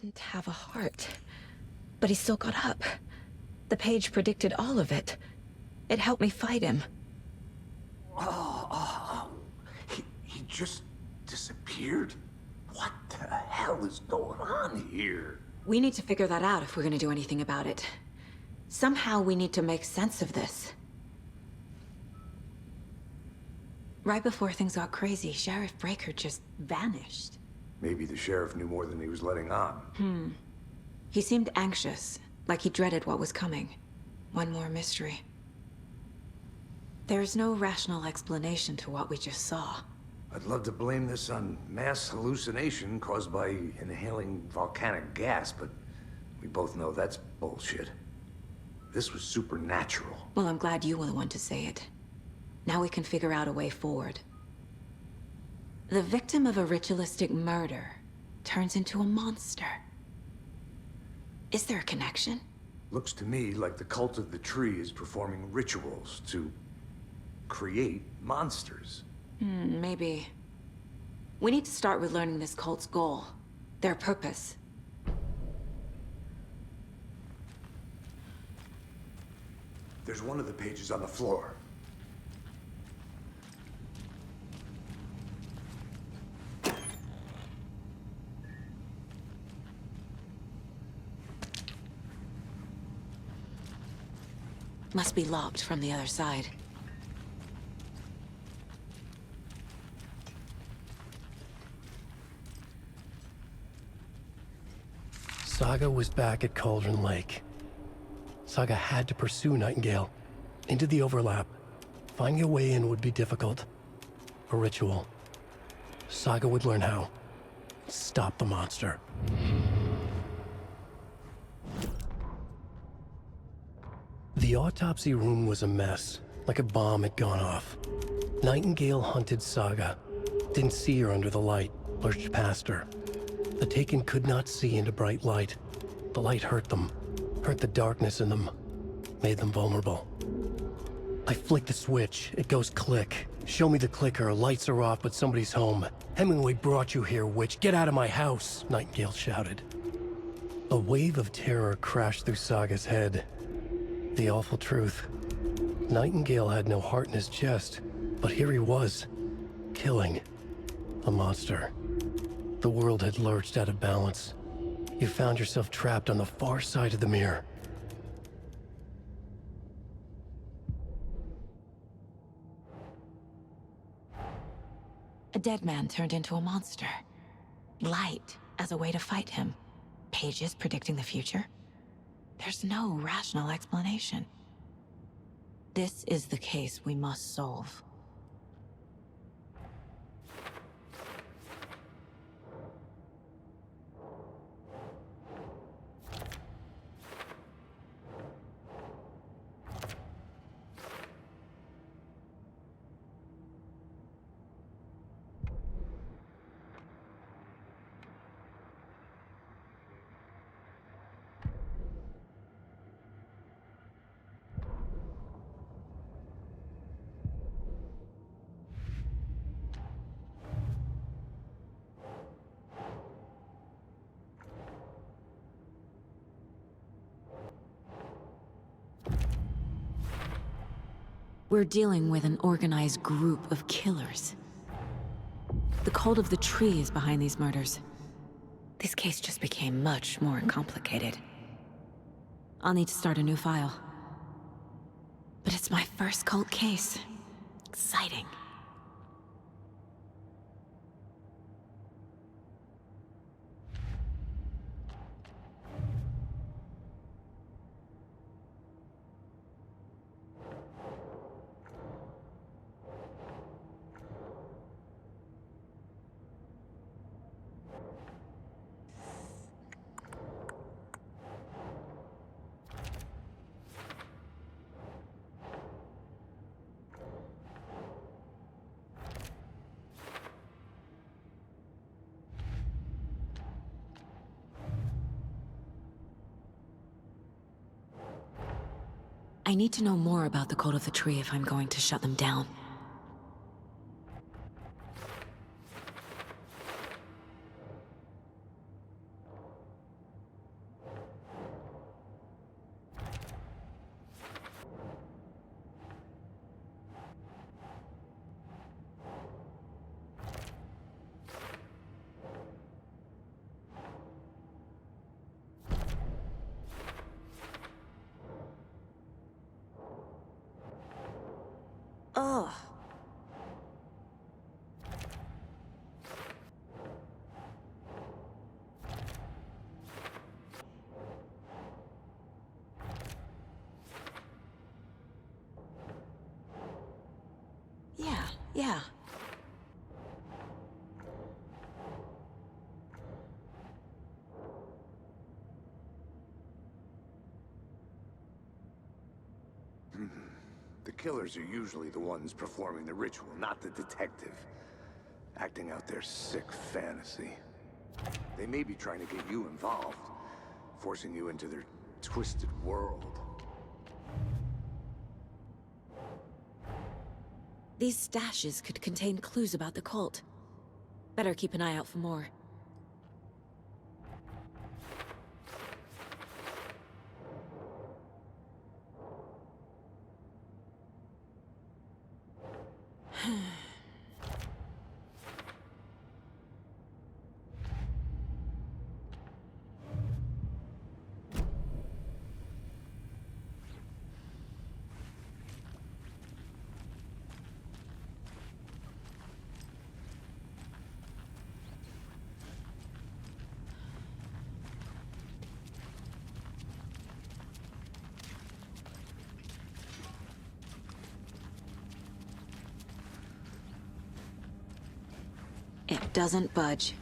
didn't have a heart. But he still got up. The page predicted all of it. It helped me fight him. He just disappeared? What the hell is going on here? We need to figure that out if we're gonna do anything about it. Somehow we need to make sense of this. Right before things got crazy, Sheriff Breaker just vanished. Maybe the sheriff knew more than he was letting on. He seemed anxious, like he dreaded what was coming. One more mystery. There's no rational explanation to what we just saw. I'd love to blame this on mass hallucination caused by inhaling volcanic gas, but we both know that's bullshit. This was supernatural. Well, I'm glad you were the one to say it. Now we can figure out a way forward. The victim of a ritualistic murder turns into a monster. Is there a connection? Looks to me like the cult of the tree is performing rituals to create monsters. Maybe. We need to start with learning this cult's goal. Their purpose. There's one of the pages on the floor. Must be locked from the other side. Saga was back at Cauldron Lake. Saga had to pursue Nightingale. Into the overlap. Finding a way in would be difficult. A ritual. Saga would learn how. Stop the monster. The autopsy room was a mess, like a bomb had gone off. Nightingale hunted Saga. Didn't see her under the light, lurched past her. The Taken could not see into bright light. The light hurt them, hurt the darkness in them, made them vulnerable. I flick the switch, it goes click. Show me the clicker, lights are off, but somebody's home. Hemingway brought you here, witch. Get out of my house, Nightingale shouted. A wave of terror crashed through Saga's head. The awful truth. Nightingale had no heart in his chest, but here he was, killing a monster. The world had lurched out of balance. You found yourself trapped on the far side of the mirror. A dead man turned into a monster. Light as a way to fight him. Pages predicting the future. There's no rational explanation. This is the case we must solve. We're dealing with an organized group of killers. The cult of the tree is behind these murders. This case just became much more complicated. I'll need to start a new file. But it's my first cult case. Exciting. I need to know more about the cult of the tree if I'm going to shut them down. Ugh. Yeah. The killers are usually the ones performing the ritual, not the detective. Acting out their sick fantasy. They may be trying to get you involved, forcing you into their twisted world. These stashes could contain clues about the cult. Better keep an eye out for more. It doesn't budge.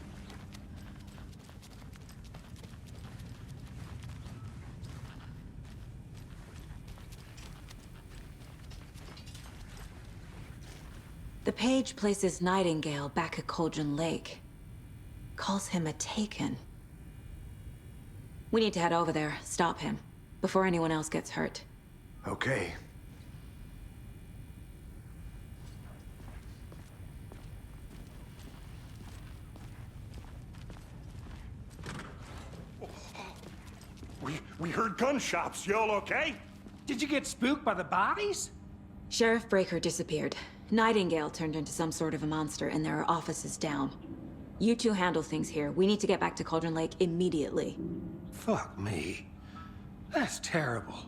The page places Nightingale back at Cauldron Lake. Calls him a Taken. We need to head over there, stop him, before anyone else gets hurt. Okay. We heard gunshots. Y'all okay? Did you get spooked by the bodies? Sheriff Breaker disappeared. Nightingale turned into some sort of a monster, and there are offices down. You two handle things here. We need to get back to Cauldron Lake immediately. Fuck me. That's terrible.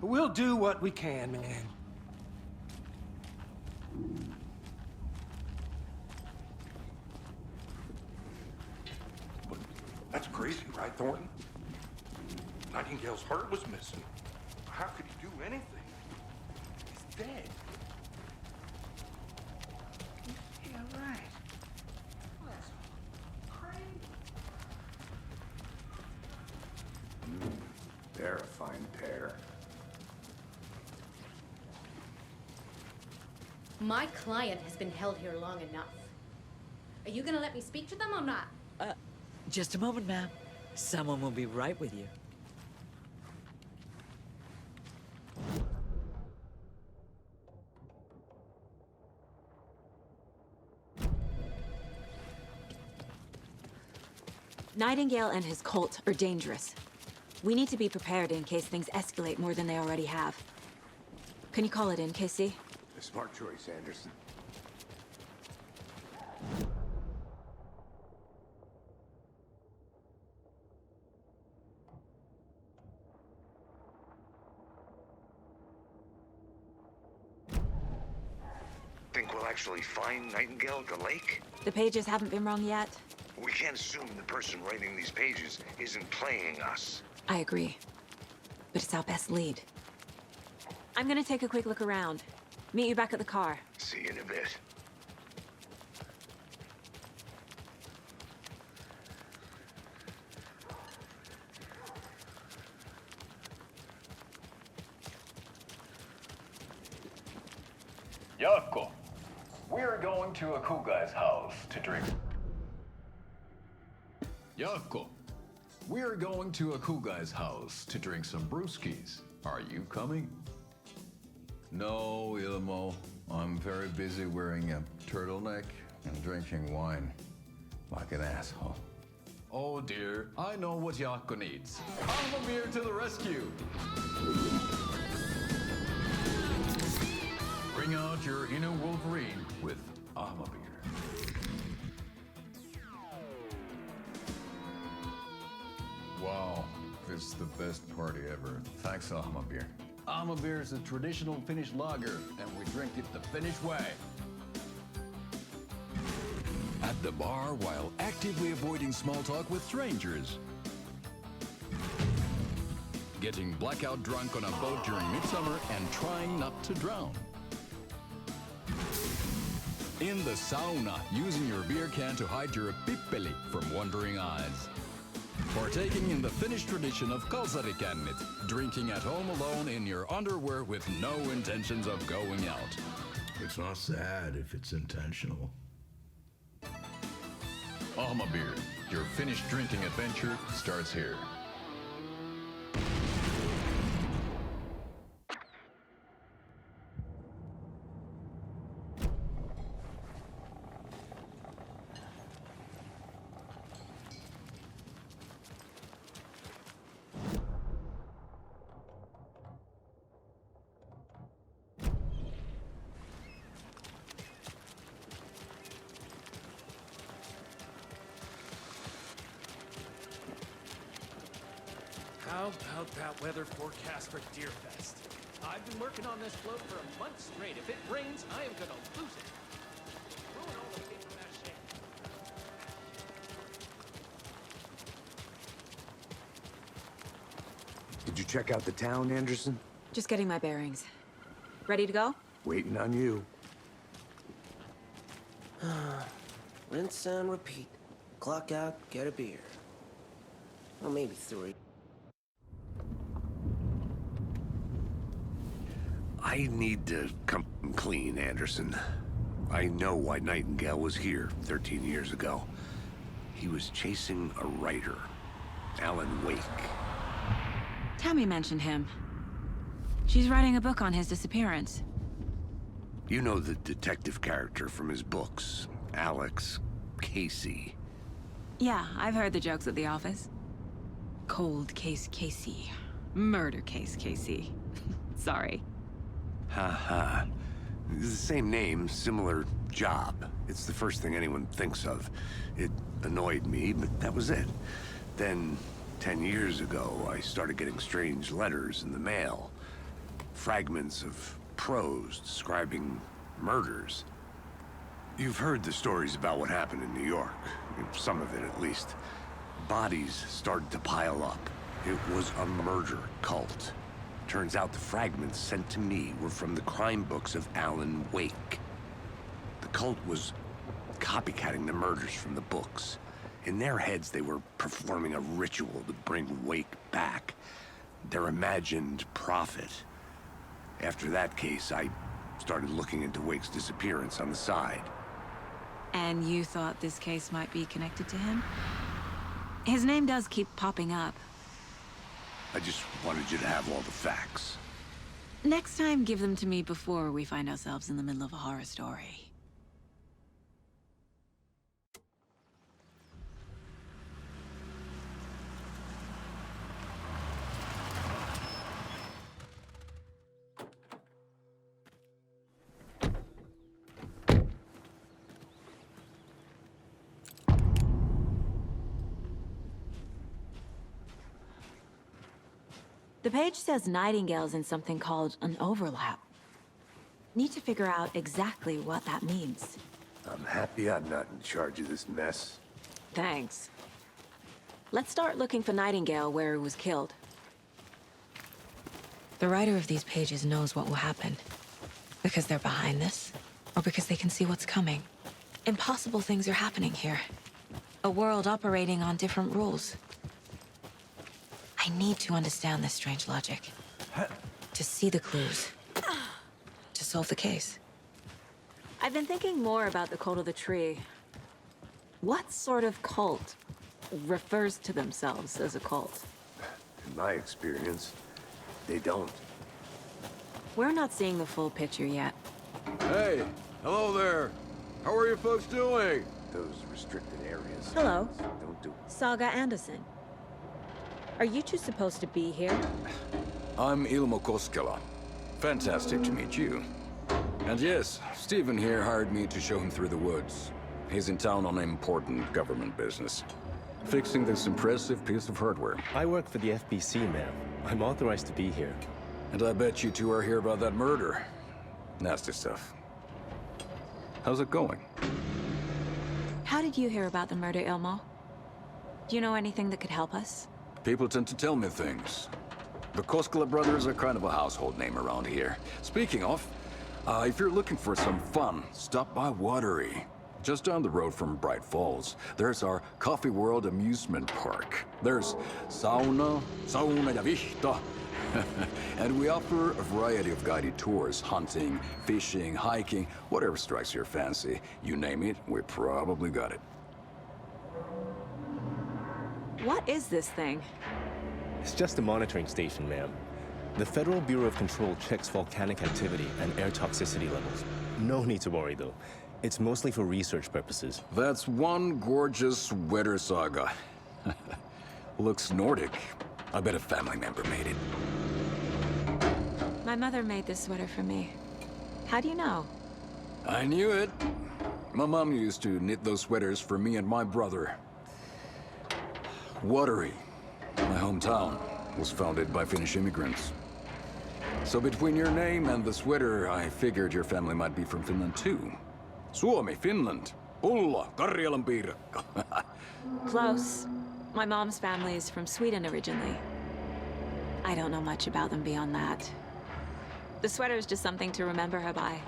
We'll do what we can, man. But that's crazy, right, Thornton? Nightingale's heart was missing. How could he do anything? He's dead. Yeah, right. That's crazy. They're a fine pair. My client has been held here long enough. Are you gonna let me speak to them or not? Just a moment, ma'am. Someone will be right with you. Nightingale and his cult are dangerous. We need to be prepared in case things escalate more than they already have. Can you call it in, KC? A smart choice, Anderson. Think we'll actually find Nightingale at the lake? The pages haven't been wrong yet. We can't assume the person writing these pages isn't playing us. I agree. But it's our best lead. I'm gonna take a quick look around. Meet you back at the car. See you in a bit. Yako, we're going to a cool guy's house to drink. Yako, we're going to a cool guy's house to drink some brewskis. Are you coming? No, Ilmo. I'm very busy wearing a turtleneck and drinking wine like an asshole. Oh dear, I know what Yako needs. Ahma beer to the rescue. Bring out your inner Wolverine with Ahma beer. Wow, this is the best party ever. Thanks, Ahma beer. Ahma beer is a traditional Finnish lager, and we drink it the Finnish way. At the bar while actively avoiding small talk with strangers. Getting blackout drunk on a boat during midsummer and trying not to drown. In the sauna, using your beer can to hide your pippeli from wandering eyes. Partaking in the Finnish tradition of kalsarikännit, drinking at home alone in your underwear with no intentions of going out. It's not sad if it's intentional. Ahma beer, your Finnish drinking adventure starts here. How about that weather forecast for Deerfest? I've been working on this float for a month straight. If it rains, I am gonna lose it. Ruin all the paper mache. Did you check out the town, Anderson? Just getting my bearings. Ready to go? Waiting on you. Rinse and repeat. Clock out, get a beer. Well, maybe 3. I need to come clean, Anderson. I know why Nightingale was here 13 years ago. He was chasing a writer, Alan Wake. Tammy mentioned him. She's writing a book on his disappearance. You know the detective character from his books, Alex Casey. Yeah, I've heard the jokes at the office. Cold case Casey. Murder case Casey. Sorry. Ha ha. The same name, similar job. It's the first thing anyone thinks of. It annoyed me, but that was it. Then, 10 years ago, I started getting strange letters in the mail. Fragments of prose describing murders. You've heard the stories about what happened in New York. Some of it, at least. Bodies started to pile up. It was a murder cult. Turns out the fragments sent to me were from the crime books of Alan Wake. The cult was copycatting the murders from the books. In their heads, they were performing a ritual to bring Wake back. Their imagined prophet. After that case, I started looking into Wake's disappearance on the side. And you thought this case might be connected to him? His name does keep popping up. I just wanted you to have all the facts. Next time, give them to me before we find ourselves in the middle of a horror story. The page says Nightingale's in something called an overlap. Need to figure out exactly what that means. I'm happy I'm not in charge of this mess. Thanks. Let's start looking for Nightingale where he was killed. The writer of these pages knows what will happen. Because they're behind this, or because they can see what's coming. Impossible things are happening here. A world operating on different rules. I need to understand this strange logic. To see the clues. To solve the case. I've been thinking more about the cult of the tree. What sort of cult refers to themselves as a cult? In my experience, they don't. We're not seeing the full picture yet. Hey, hello there. How are you folks doing? Those restricted areas. Hello. Don't do it. Saga Anderson. Are you two supposed to be here? I'm Ilmo Koskela. Fantastic to meet you. And yes, Stephen here hired me to show him through the woods. He's in town on important government business. Fixing this impressive piece of hardware. I work for the FBC, ma'am. I'm authorized to be here. And I bet you two are here about that murder. Nasty stuff. How's it going? How did you hear about the murder, Ilmo? Do you know anything that could help us? People tend to tell me things. The Koskela Brothers are kind of a household name around here. Speaking of, if you're looking for some fun, stop by Watery. Just down the road from Bright Falls, there's our Coffee World amusement park. There's sauna ja vihta. And we offer a variety of guided tours, hunting, fishing, hiking, whatever strikes your fancy. You name it, we probably got it. What is this thing? It's just a monitoring station, ma'am. The Federal Bureau of Control checks volcanic activity and air toxicity levels. No need to worry, though. It's mostly for research purposes. That's one gorgeous sweater saga. Looks Nordic. I bet a family member made it. My mother made this sweater for me. How do you know? I knew it. My mom used to knit those sweaters for me and my brother. Watery, my hometown, was founded by Finnish immigrants. So between your name and the sweater, I figured your family might be from Finland too. Suomi, Finland. Ulla, Karjalan piirakka. Close. My mom's family is from Sweden originally. I don't know much about them beyond that. The sweater is just something to remember her by.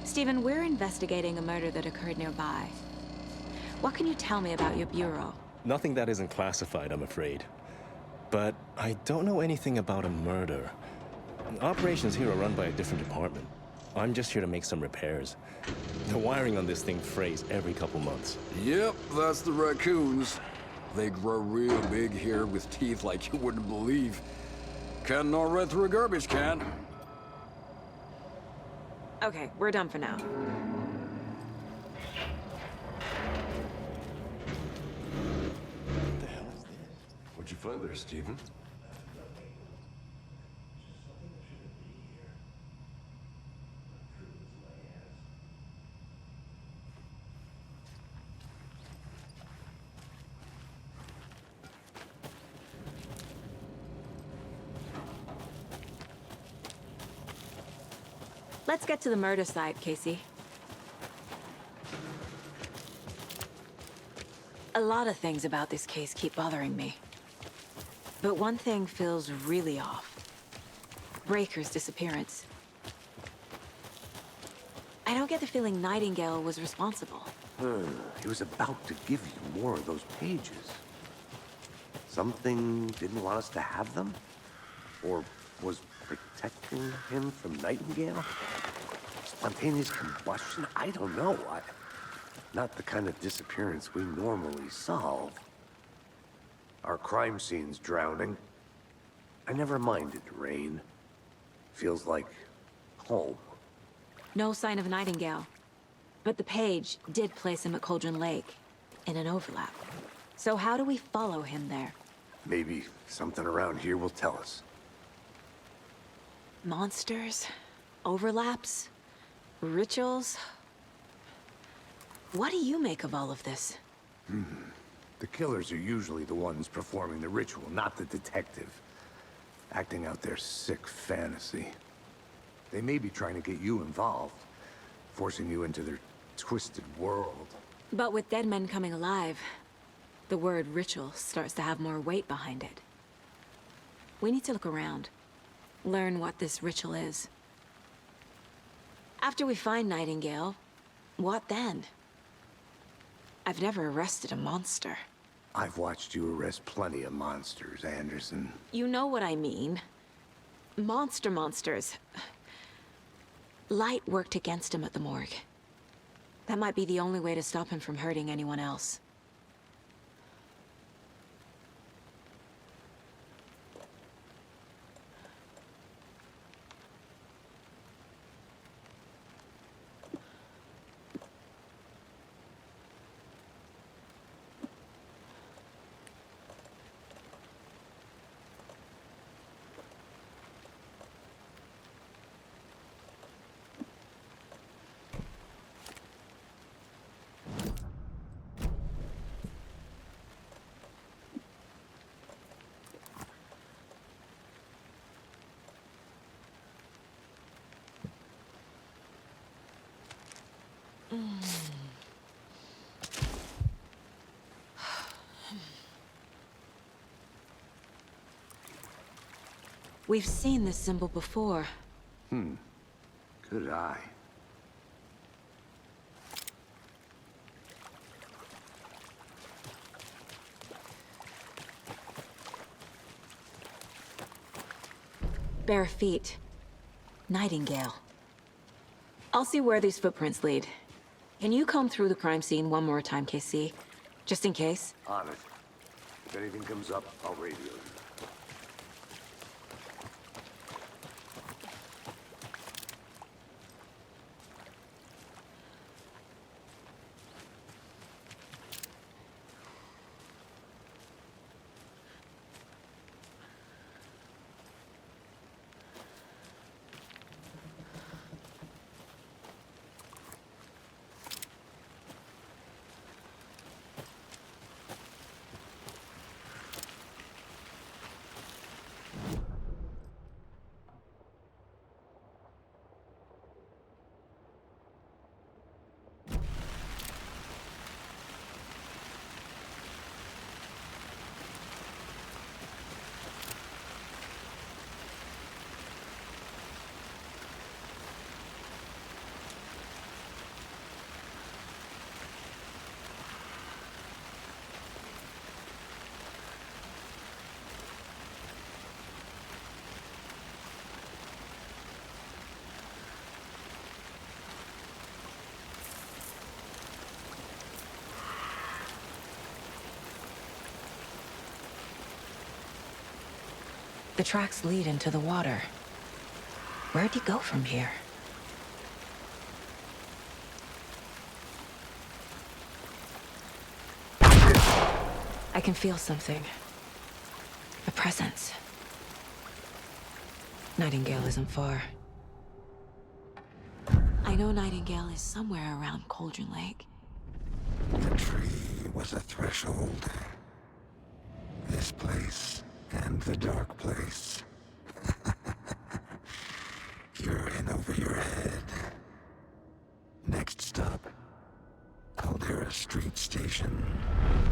Stephen, we're investigating a murder that occurred nearby. What can you tell me about your bureau? Nothing that isn't classified, I'm afraid. But I don't know anything about a murder. Operations here are run by a different department. I'm just here to make some repairs. The wiring on this thing frays every couple months. Yep, that's the raccoons. They grow real big here with teeth like you wouldn't believe. Can't know right through a garbage can. Okay, we're done for now. What the hell is this? What'd you find there, Stephen? Let's get to the murder site, Casey. A lot of things about this case keep bothering me. But one thing feels really off. Breaker's disappearance. I don't get the feeling Nightingale was responsible. He was about to give you more of those pages. Something didn't want us to have them? Or was protecting him from Nightingale? Spontaneous combustion? I don't know. Not the kind of disappearance we normally solve. Our crime scene's drowning. I never minded rain. Feels like home. No sign of Nightingale. But the page did place him at Cauldron Lake, in an overlap. So how do we follow him there? Maybe something around here will tell us. Monsters? Overlaps? Rituals? What do you make of all of this? The killers are usually the ones performing the ritual, not the detective. Acting out their sick fantasy. They may be trying to get you involved, forcing you into their twisted world. But with dead men coming alive, the word ritual starts to have more weight behind it. We need to look around. Learn what this ritual is. After we find Nightingale, what then? I've never arrested a monster. I've watched you arrest plenty of monsters, Anderson. You know what I mean. Monsters. Light worked against him at the morgue. That might be the only way to stop him from hurting anyone else. We've seen this symbol before. Good eye. Bare feet. Nightingale. I'll see where these footprints lead. Can you comb through the crime scene one more time, KC? Just in case? On it. If anything comes up, I'll radio you. The tracks lead into the water. Where'd he go from here? I can feel something. A presence. Nightingale isn't far. I know Nightingale is somewhere around Cauldron Lake. The tree was a threshold. This place and the dark place. You're in over your head. Next stop, Caldera Street Station.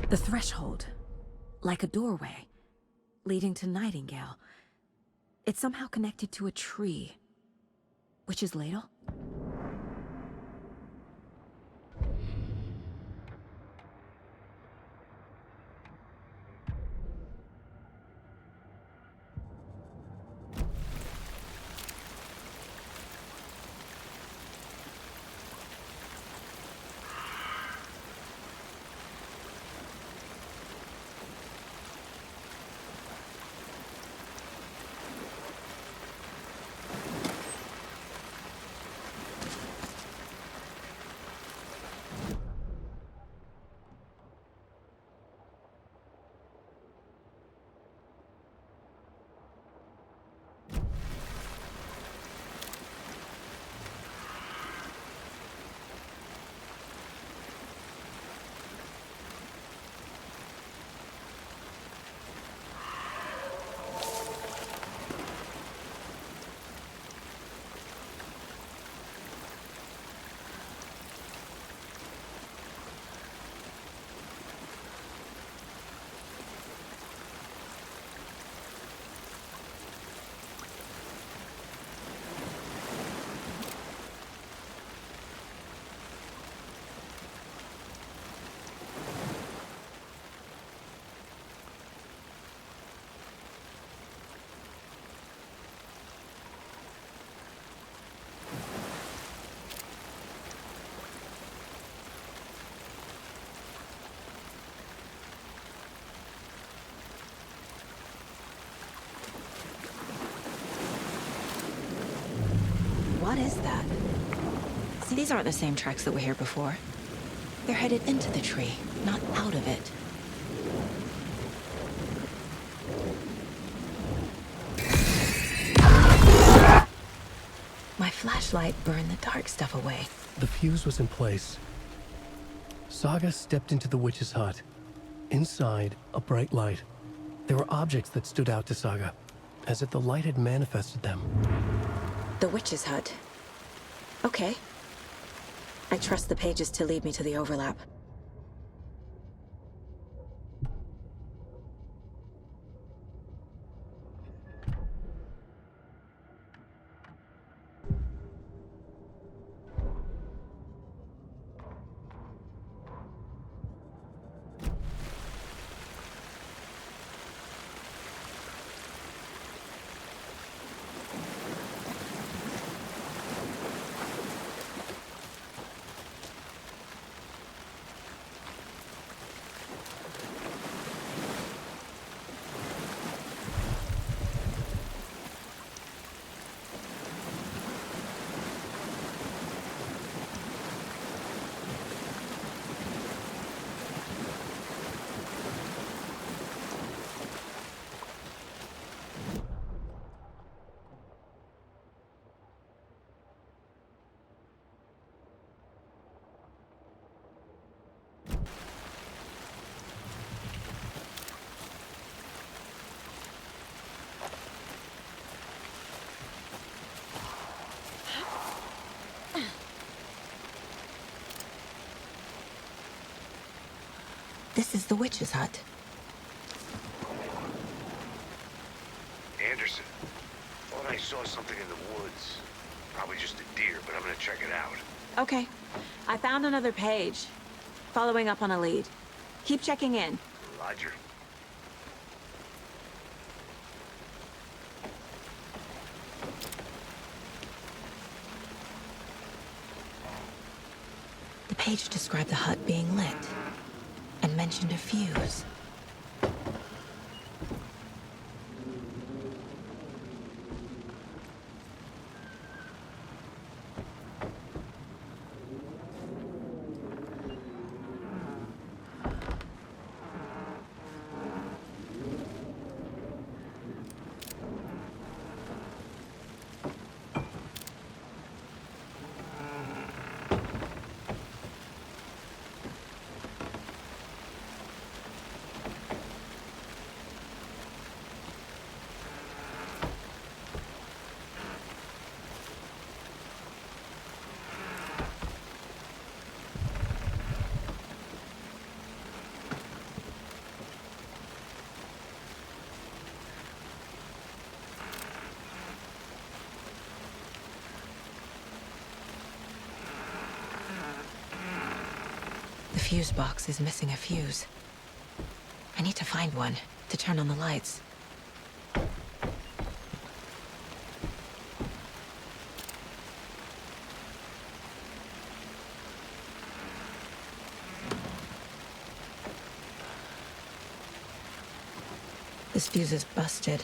The threshold. Like a doorway. Leading to Nightingale. It's somehow connected to a tree. Witch's Ladle? What is that? See, these aren't the same tracks that were here before. They're headed into the tree, not out of it. My flashlight burned the dark stuff away. The fuse was in place. Saga stepped into the witch's hut. Inside, a bright light. There were objects that stood out to Saga, as if the light had manifested them. The witch's hut. Okay. I trust the pages to lead me to the overlap. This is the witch's hut. Anderson, thought I saw something in the woods. Probably just a deer, but I'm gonna check it out. Okay. I found another page. Following up on a lead. Keep checking in. Roger. The page described the hut being lit, and mentioned a fuse. The fuse box is missing a fuse. I need to find one to turn on the lights. This fuse is busted.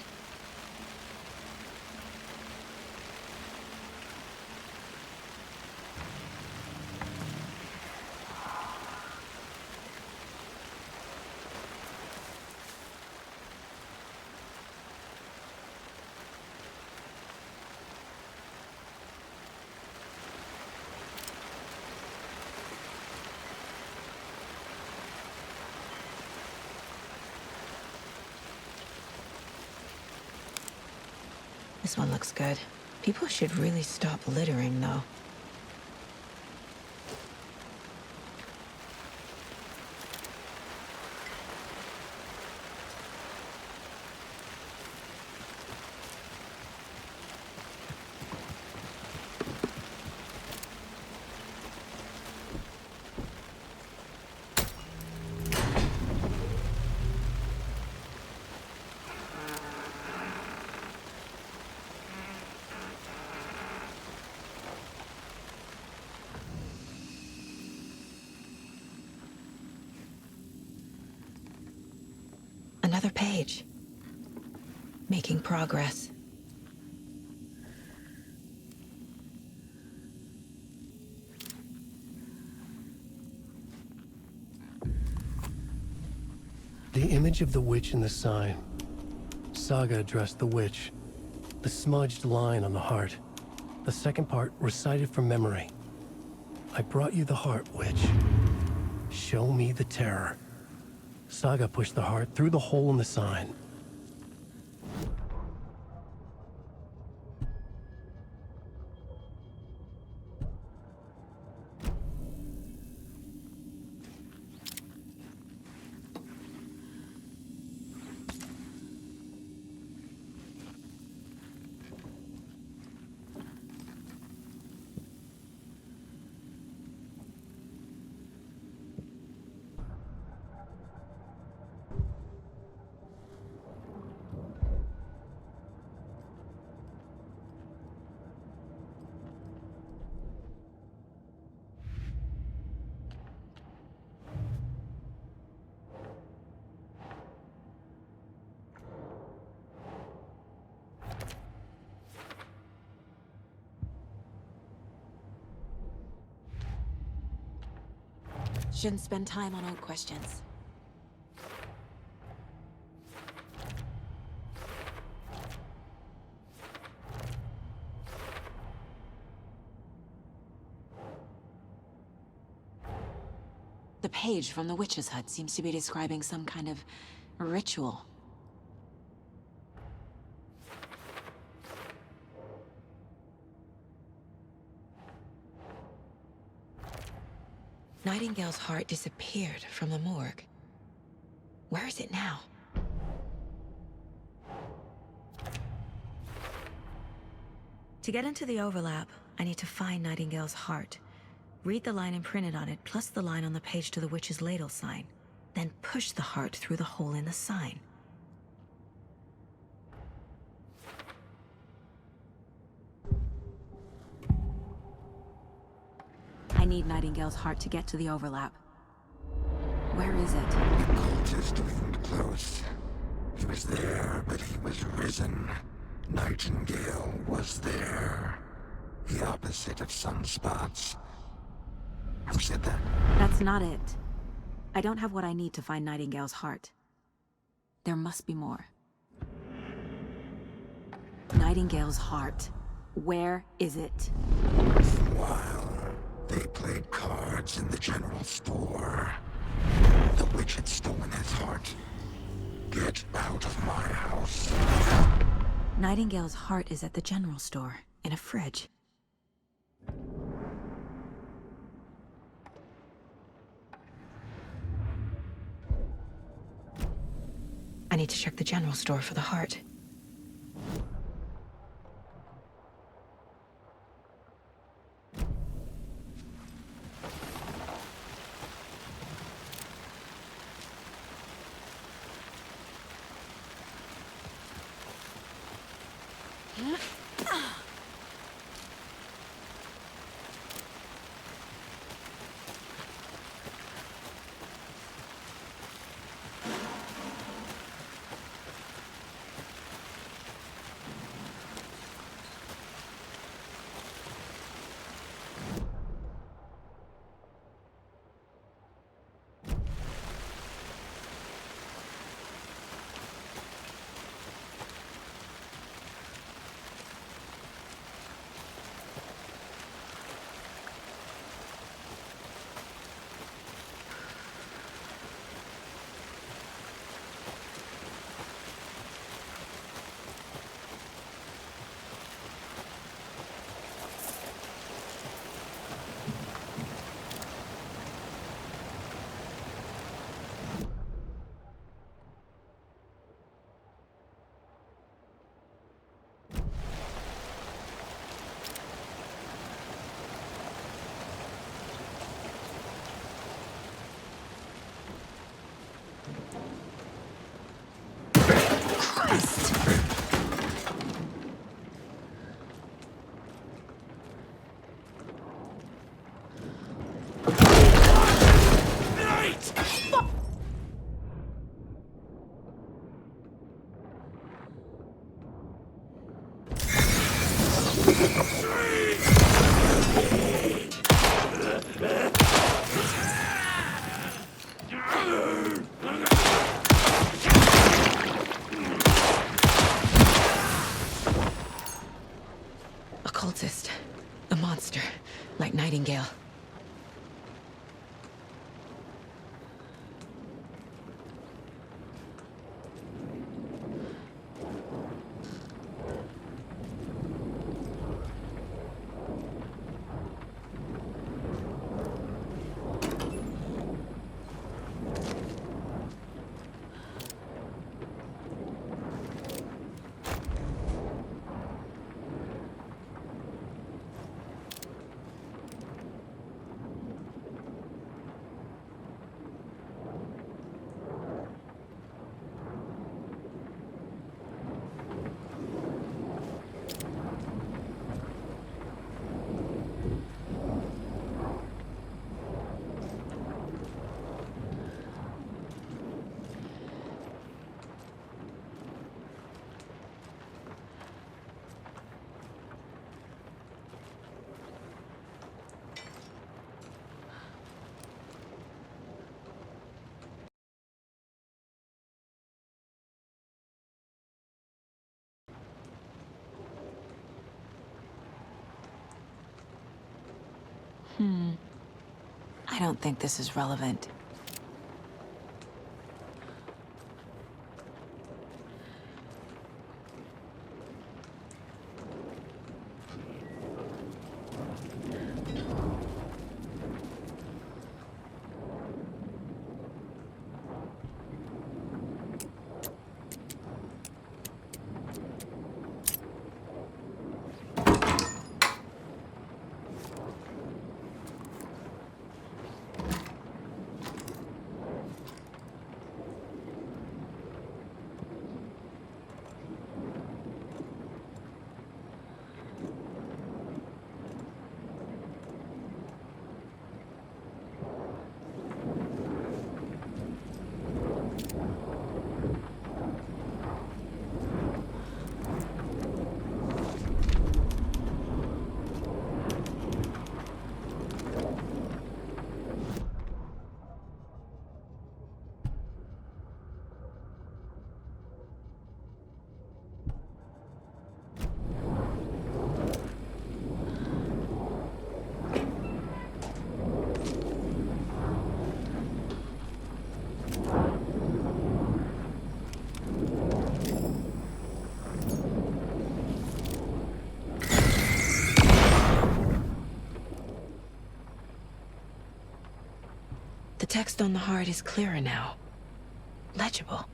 This one looks good. People should really stop littering, though. Another page. Making progress. The image of the witch in the sign. Saga addressed the witch. The smudged line on the heart. The second part recited from memory. I brought you the heart, witch. Show me the terror. Saga pushed the heart through the hole in the sign. Shouldn't spend time on old questions. The page from the witch's hut seems to be describing some kind of ritual. Nightingale's heart disappeared from the morgue. Where is it now? To get into the overlap, I need to find Nightingale's heart. Read the line imprinted on it, plus the line on the page to the witch's ladle sign. Then push the heart through the hole in the sign. I need Nightingale's heart to get to the overlap. Where is it? The cultist leaned close. He was there, but he was risen. Nightingale was there. The opposite of sunspots. Who said that? That's not it. I don't have what I need to find Nightingale's heart. There must be more. Nightingale's heart. Where is it? While they played cards in the general store, the witch had stolen his heart. Get out of my house. Nightingale's heart is at the general store, in a fridge. I need to check the general store for the heart. I don't think this is relevant. The text on the heart is clearer now. Legible.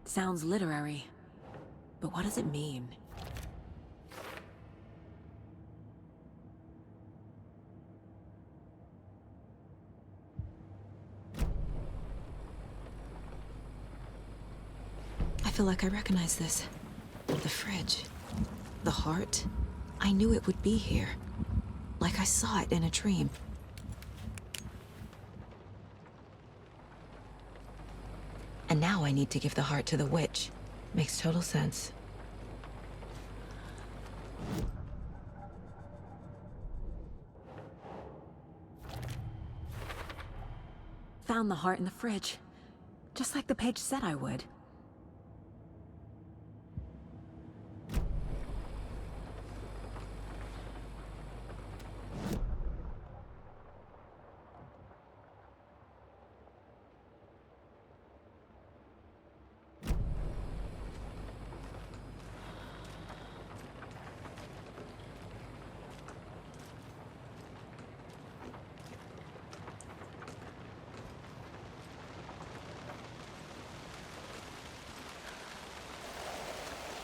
Sounds literary. But what does it mean? I feel like I recognize this. The fridge. The heart. I knew it would be here. Like I saw it in a dream. And now I need to give the heart to the witch. Makes total sense. Found the heart in the fridge. Just like the page said I would.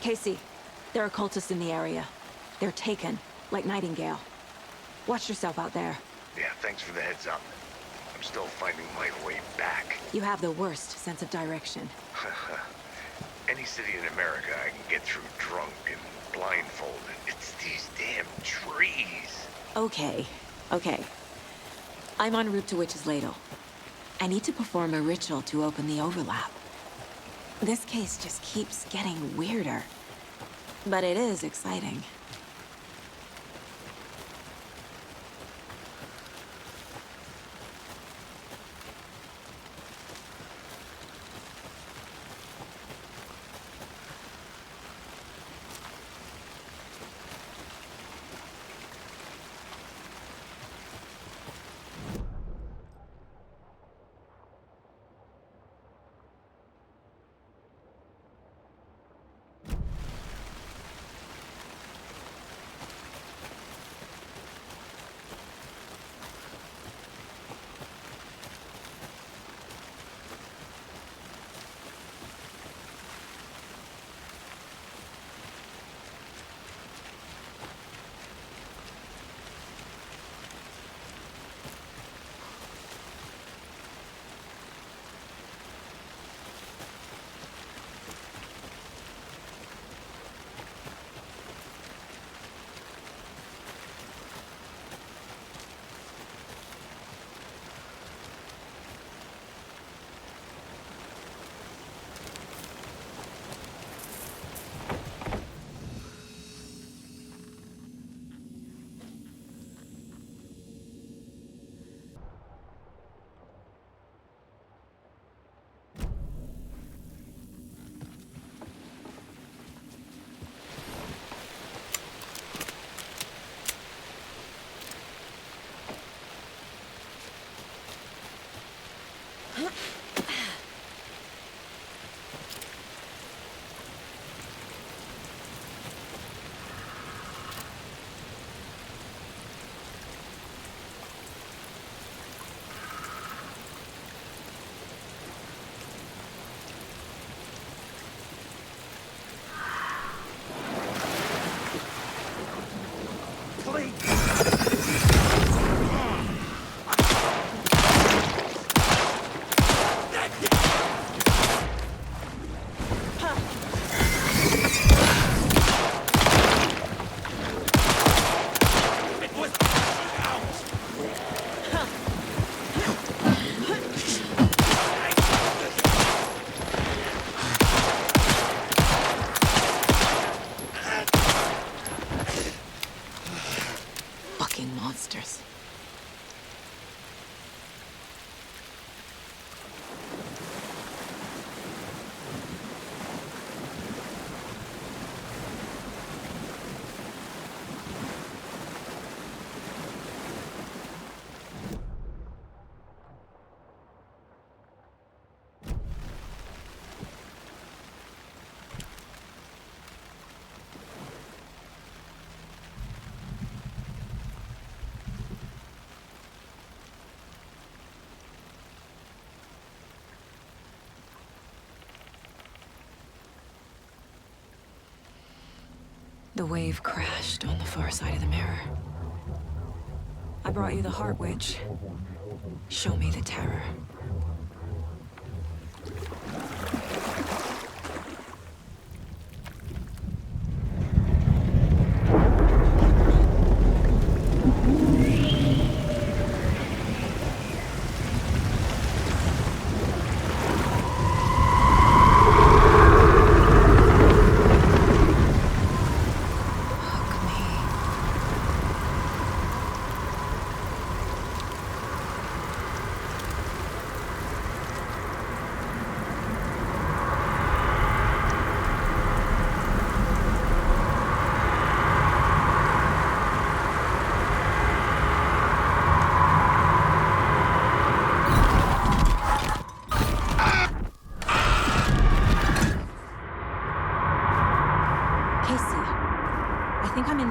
Casey, there are cultists in the area. They're taken, like Nightingale. Watch yourself out there. Yeah, thanks for the heads up. I'm still finding my way back. You have the worst sense of direction. Any city in America I can get through drunk and blindfolded. It's these damn trees. Okay. I'm en route to Witch's Ladle. I need to perform a ritual to open the overlap. This case just keeps getting weirder. But it is exciting. Fucking monsters. The wave crashed on the far side of the mirror. I brought you the Heart Witch. Show me the terror.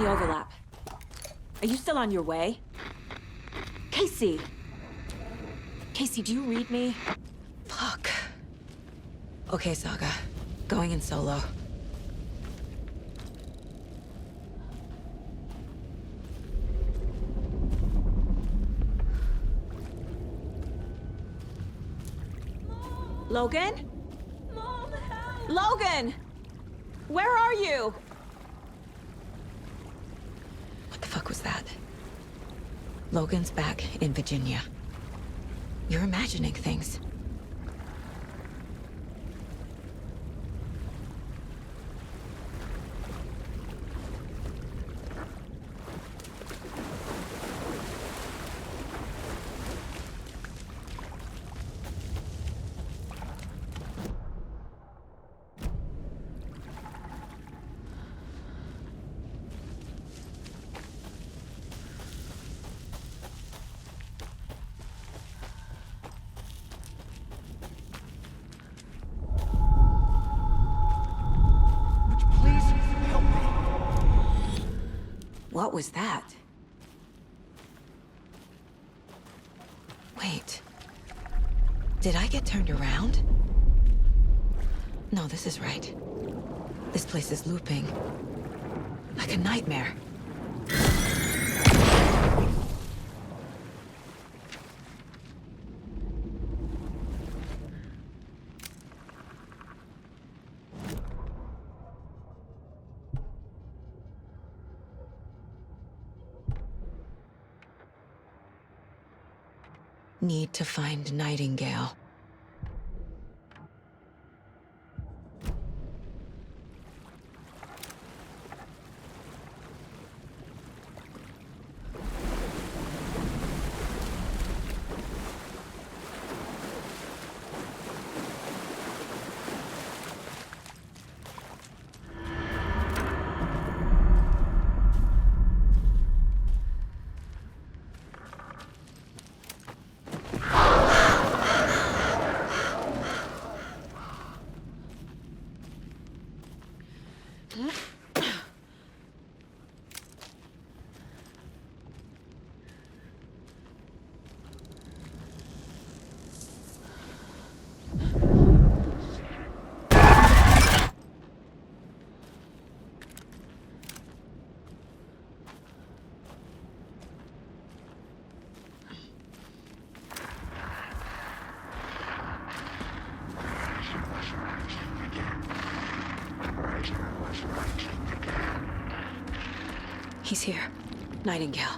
Overlap. Are you still on your way? Casey! Casey, do you read me? Fuck. Okay, Saga. Going in solo. Logan? Mom, help! Logan! Where are you? What the fuck was that? Logan's back in Virginia. You're imagining things. What was that? Wait. Did I get turned around? No, this is right. This place is looping. Like a nightmare. Need to find Nightingale. He's here. Nightingale.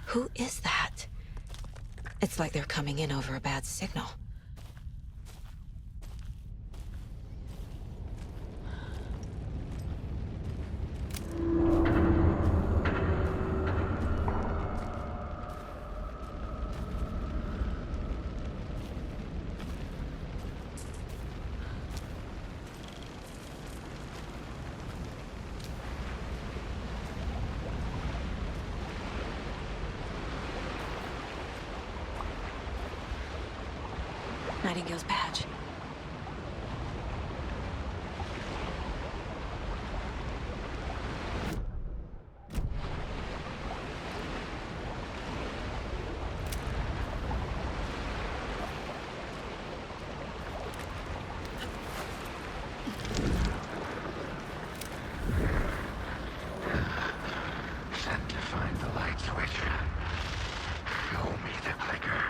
Who is that? It's like they're coming in over a bad signal. Nightingale's badge. Sent to find the light switch. Show me the clicker.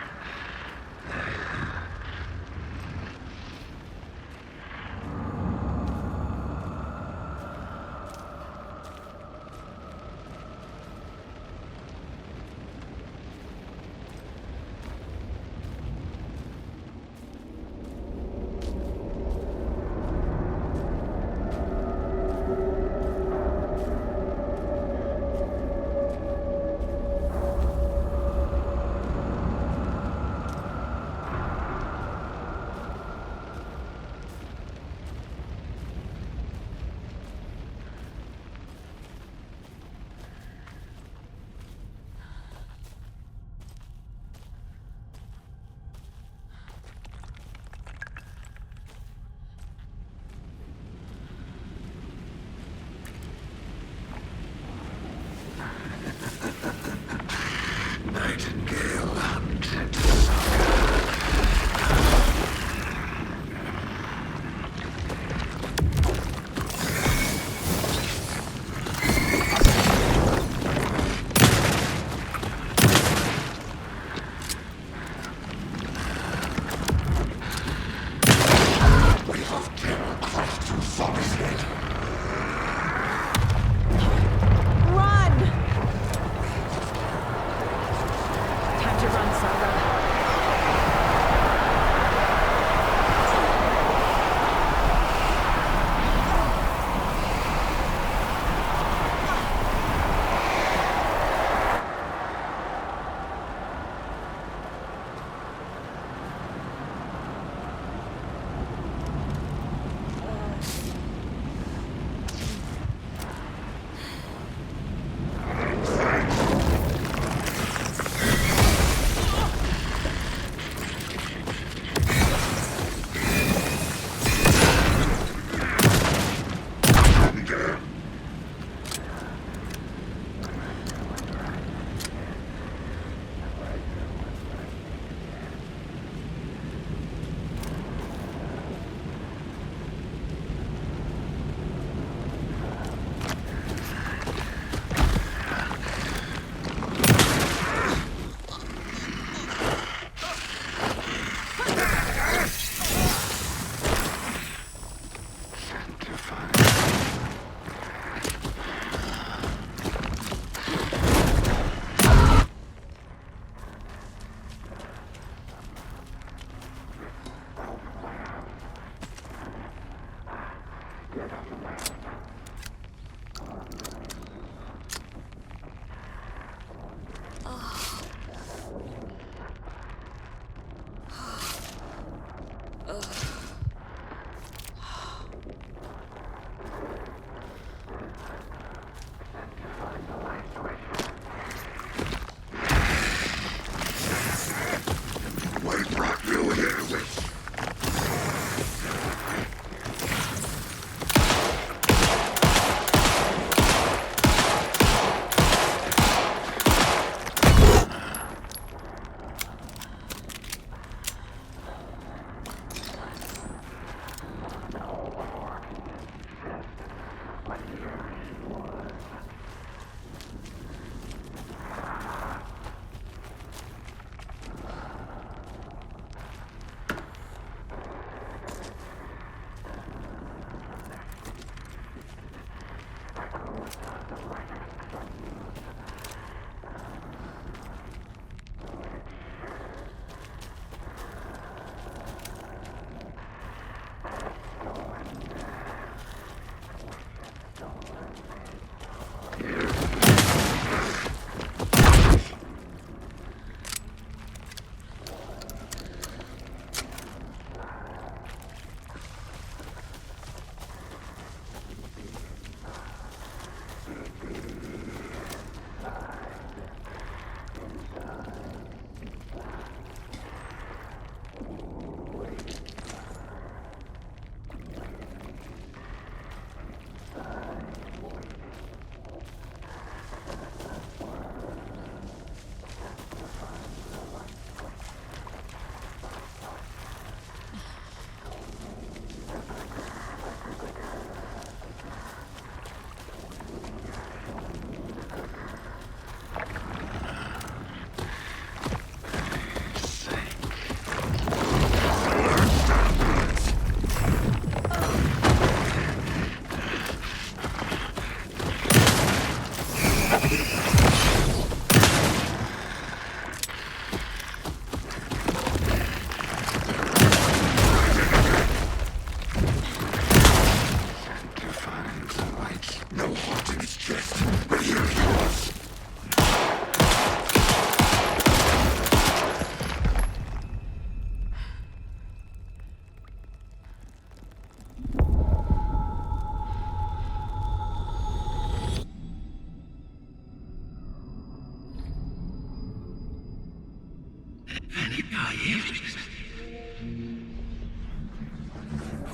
Nightingale hunted Wave of terror crossed through Fox's head.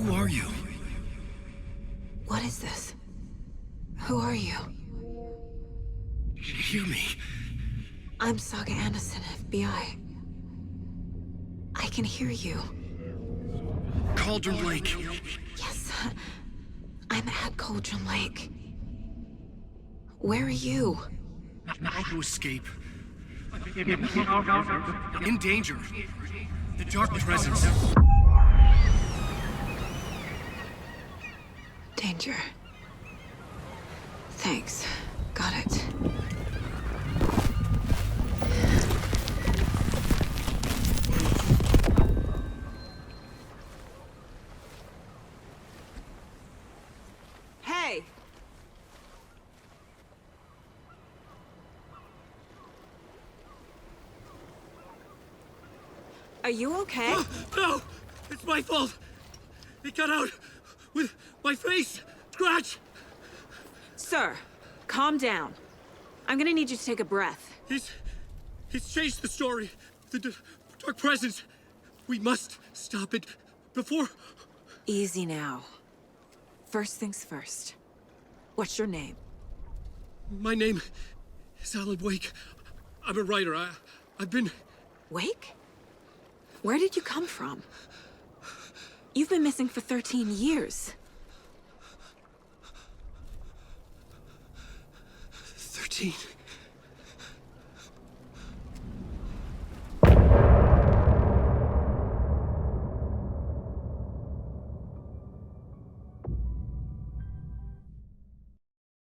Who are you? What is this? Who are you? Hear me. I'm Saga Anderson, FBI. I can hear you. Cauldron Lake. Yes, I'm at Cauldron Lake. Where are you? How to escape. In danger. The dark presence. Danger. Thanks. Got it. Hey! Are you okay? No! It's my fault! It got out with my face! Scratch! Sir, calm down. I'm gonna need you to take a breath. He's changed the story. The dark presence. We must stop it before... Easy now. First things first. What's your name? My name is Alan Wake. I'm a writer. I've been... Wake? Where did you come from? You've been missing for 13 years. 13?